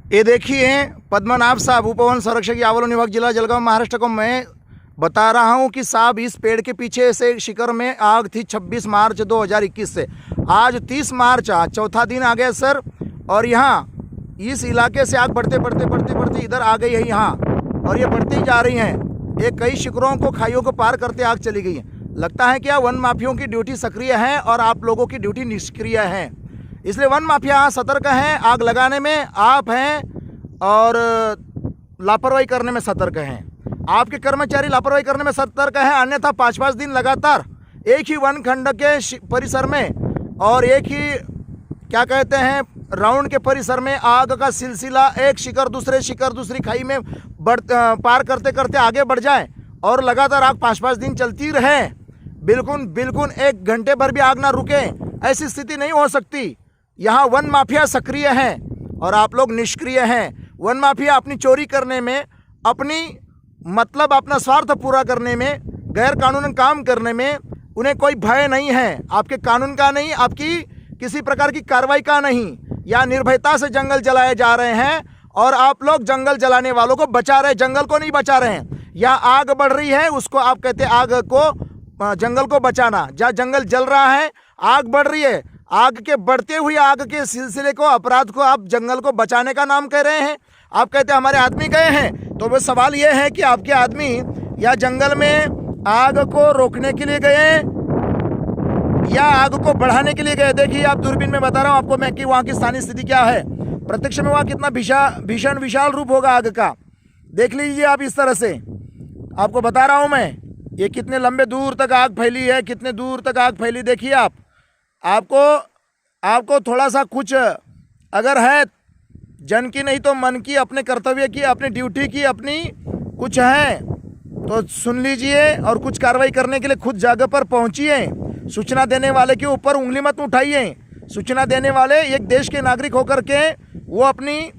ये देखिए पद्मनाभ साहब, उपवन संरक्षक यावल विभाग, जिला जलगांव, महाराष्ट्र को मैं बता रहा हूँ कि साहब इस पेड़ के पीछे से शिखर में आग थी 26 मार्च 2021 से। आज 30 मार्च, आज चौथा दिन आ गया सर। और यहाँ इस इलाके से आग बढ़ते बढ़ते बढ़ते बढ़ते इधर आ गई है यहाँ, और ये बढ़ती जा रही हैं। ये कई शिखरों को, खाइयों को पार करते आग चली गई है। लगता है कि वन माफियों की ड्यूटी सक्रिय है और आप लोगों की ड्यूटी निष्क्रिय है। इसलिए वन माफिया सतर्क हैं, आग लगाने में आप हैं और लापरवाही करने में सतर्क हैं। आपके कर्मचारी लापरवाही करने में सतर्क है, अन्यथा 5-5 दिन लगातार एक ही वन खंड के परिसर में और एक ही क्या कहते हैं राउंड के परिसर में आग का सिलसिला एक शिखर दूसरे शिखर दूसरी खाई में पार करते करते आगे बढ़ जाए और लगातार आग 5-5 दिन चलती रहे, बिल्कुल 1 घंटे भर भी आग ना रुके, ऐसी स्थिति नहीं हो सकती। यहाँ वन माफिया सक्रिय हैं और आप लोग निष्क्रिय हैं। वन माफिया अपनी चोरी करने में, अपना स्वार्थ पूरा करने में, गैर कानूनी काम करने में उन्हें कोई भय नहीं है। आपके कानून का नहीं, आपकी किसी प्रकार की कार्रवाई का नहीं। या निर्भयता से जंगल जलाए जा रहे हैं और आप लोग जंगल जलाने वालों को बचा रहे, जंगल को नहीं बचा रहे हैं। या आग बढ़ रही है, उसको आप कहते हैं आग को, जंगल को बचाना। जहाँ जंगल जल रहा है, आग बढ़ रही है, आग के बढ़ते हुए आग के सिलसिले को, अपराध को आप जंगल को बचाने का नाम कह रहे हैं। आप कहते हैं हमारे आदमी गए हैं, तो वो सवाल ये है कि आपके आदमी या जंगल में आग को रोकने के लिए गए या आग को बढ़ाने के लिए गए। देखिए आप दूरबीन में बता रहा हूँ आपको मैं कि वहाँ की स्थानीय स्थिति क्या है। प्रत्यक्ष में वहाँ कितना भीषण विशाल रूप होगा आग का, देख लीजिए आप। इस तरह से आपको बता रहा हूँ मैं, ये कितने लंबे दूर तक आग फैली है, कितने दूर तक आग फैली। देखिए आपको थोड़ा सा कुछ अगर है जन की नहीं तो मन की, अपने कर्तव्य की, अपनी ड्यूटी की, अपनी कुछ है तो सुन लीजिए और कुछ कार्रवाई करने के लिए खुद जगह पर पहुंचिए। सूचना देने वाले के ऊपर उंगली मत उठाइए। सूचना देने वाले एक देश के नागरिक होकर के वो अपनी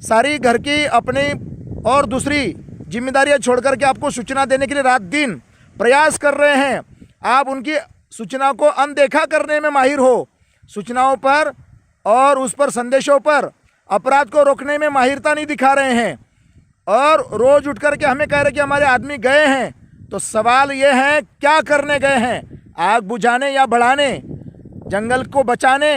सारी घर की, अपनी और दूसरी जिम्मेदारियां छोड़ करके आपको सूचना देने के लिए रात दिन प्रयास कर रहे हैं। आप उनकी सूचना को अनदेखा करने में माहिर हो, सूचनाओं पर और उस पर संदेशों पर अपराध को रोकने में माहिरता नहीं दिखा रहे हैं और रोज उठ करके हमें कह रहे कि हमारे आदमी गए हैं। तो सवाल ये है क्या करने गए हैं, आग बुझाने या बढ़ाने, जंगल को बचाने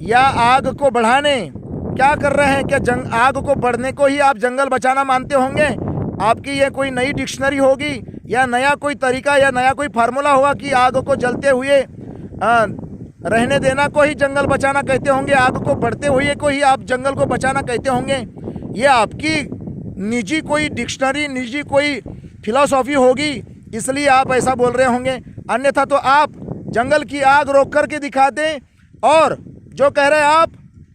या आग को बढ़ाने? क्या कर रहे हैं? क्या आग को बढ़ने को ही आप जंगल बचाना मानते होंगे? आपकी ये कोई नई डिक्शनरी होगी या नया कोई तरीका या नया कोई फार्मूला होगा कि आग को जलते हुए रहने देना को ही जंगल बचाना कहते होंगे, आग को बढ़ते हुए को ही आप जंगल को बचाना कहते होंगे। ये आपकी निजी कोई डिक्शनरी, निजी कोई फिलॉसफी होगी, इसलिए आप ऐसा बोल रहे होंगे। अन्यथा तो आप जंगल की आग रोक करके दिखा दें। और जो कह रहे हैं आप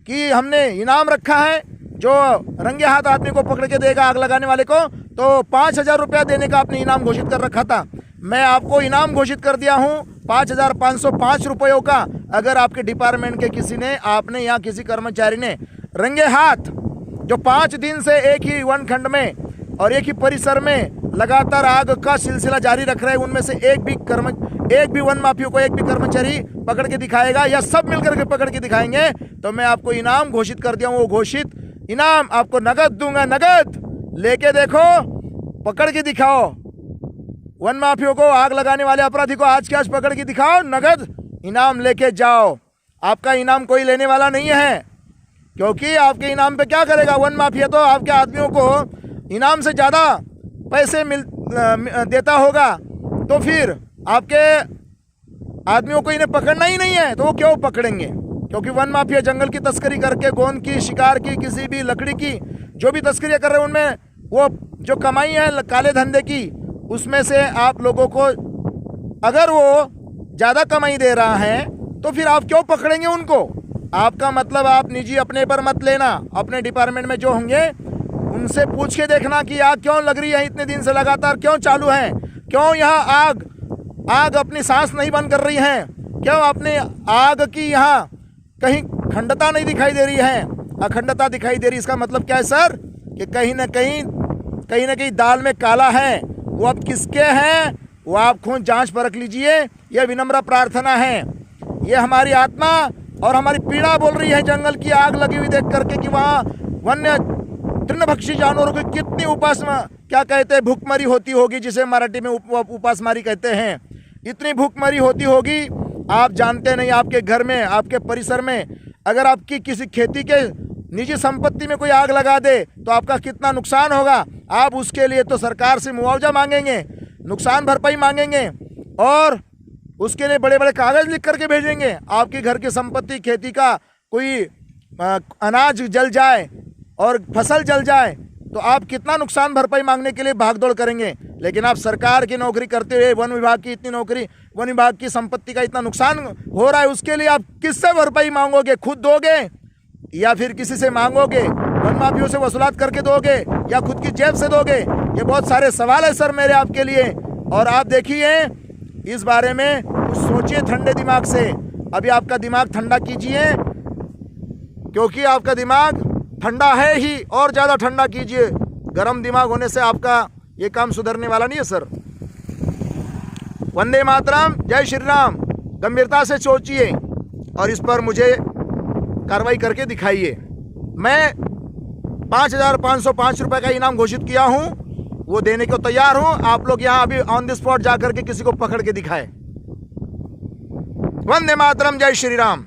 कि हमने इनाम रखा है, जो रंगे हाथ आदमी को पकड़ के देगा आग लगाने वाले को, तो 5,000 रुपया देने का आपने इनाम घोषित कर रखा था। मैं आपको इनाम घोषित कर दिया हूँ 5,505 रुपयों का। अगर आपके डिपार्टमेंट के किसी ने, आपने या किसी कर्मचारी ने रंगे हाथ जो 5 दिन से एक ही वन खंड में और एक ही परिसर में लगातार आग का सिलसिला जारी रख रहे हैं, उनमें से एक भी वन माफियों को, एक भी कर्मचारी पकड़ के दिखाएगा या सब मिलकर के पकड़ के दिखाएंगे, तो मैं आपको इनाम घोषित कर दिया हूँ। वो घोषित इनाम आपको नगद दूंगा, नगद लेके देखो, पकड़ के दिखाओ। वन माफियों को, आग लगाने वाले अपराधी को आज के आज पकड़ के दिखाओ, नगद इनाम लेके जाओ। आपका इनाम कोई लेने वाला नहीं है, क्योंकि आपके इनाम पे क्या करेगा वन माफिया? तो आपके आदमियों को इनाम से ज़्यादा पैसे देता होगा, तो फिर आपके आदमियों को इन्हें पकड़ना ही नहीं है, तो वो क्यों पकड़ेंगे? क्योंकि वन माफिया जंगल की तस्करी करके, गोंद की, शिकार की, किसी भी लकड़ी की जो भी तस्करी कर रहे हैं, उनमें वो जो कमाई है काले धंधे की, उसमें से आप लोगों को अगर वो ज़्यादा कमाई दे रहा है तो फिर आप क्यों पकड़ेंगे उनको? आपका मतलब आप निजी अपने पर मत लेना, अपने डिपार्टमेंट में जो होंगे उनसे पूछ के देखना कि आग क्यों लग रही है, इतने दिन से लगातार क्यों चालू है, क्यों यहाँ आग अपनी सांस नहीं बंद कर रही है, क्यों अपने आग की यहाँ कहीं खंडता नहीं दिखाई दे रही है, अखंडता दिखाई दे रही। इसका मतलब क्या है सर? कि कहीं ना कहीं दाल में काला है। वो अब किसके हैं वो आप खुद जांच परख लीजिए। यह विनम्र प्रार्थना है, ये हमारी आत्मा और हमारी पीड़ा बोल रही है जंगल की आग लगी हुई देख करके कि वहाँ वन्य तृणभक्षी जानवरों की कितनी क्या कहते हैं, भूखमरी होती होगी, जिसे मराठी में उपासमारी कहते हैं। इतनी भूखमरी होती होगी आप जानते नहीं। आपके घर में, आपके परिसर में अगर आपकी किसी खेती के निजी संपत्ति में कोई आग लगा दे तो आपका कितना नुकसान होगा। आप उसके लिए तो सरकार से मुआवजा मांगेंगे, नुकसान भरपाई मांगेंगे और उसके लिए बड़े बड़े कागज लिख करके भेजेंगे। आपके घर की संपत्ति, खेती का कोई अनाज जल जाए और फसल जल जाए तो आप कितना नुकसान भरपाई मांगने के लिए भागदौड़ करेंगे। लेकिन आप सरकार की नौकरी करते हुए, वन विभाग की इतनी नौकरी, वन विभाग की संपत्ति का इतना नुकसान हो रहा है, उसके लिए आप किससे भरपाई मांगोगे? खुद दोगे या फिर किसी से मांगोगे, वन माफियों से वसूलात करके दोगे या खुद की जेब से दोगे? ये बहुत सारे सवाल है सर मेरे आपके लिए। और आप देखिए इस बारे में कुछ सोचिए ठंडे दिमाग से। अभी आपका दिमाग ठंडा कीजिए, क्योंकि आपका दिमाग ठंडा है ही, और ज़्यादा ठंडा कीजिए। गर्म दिमाग होने से आपका ये काम सुधरने वाला नहीं है सर। वंदे मातरम, जय श्री राम। गंभीरता से सोचिए और इस पर मुझे कार्रवाई करके दिखाइए। मैं 5,505 रुपये का इनाम घोषित किया हूँ, वो देने को तैयार हूँ। आप लोग यहाँ अभी ऑन द स्पॉट जाकर के किसी को पकड़ के दिखाएं। वंदे मातरम, जय श्री राम।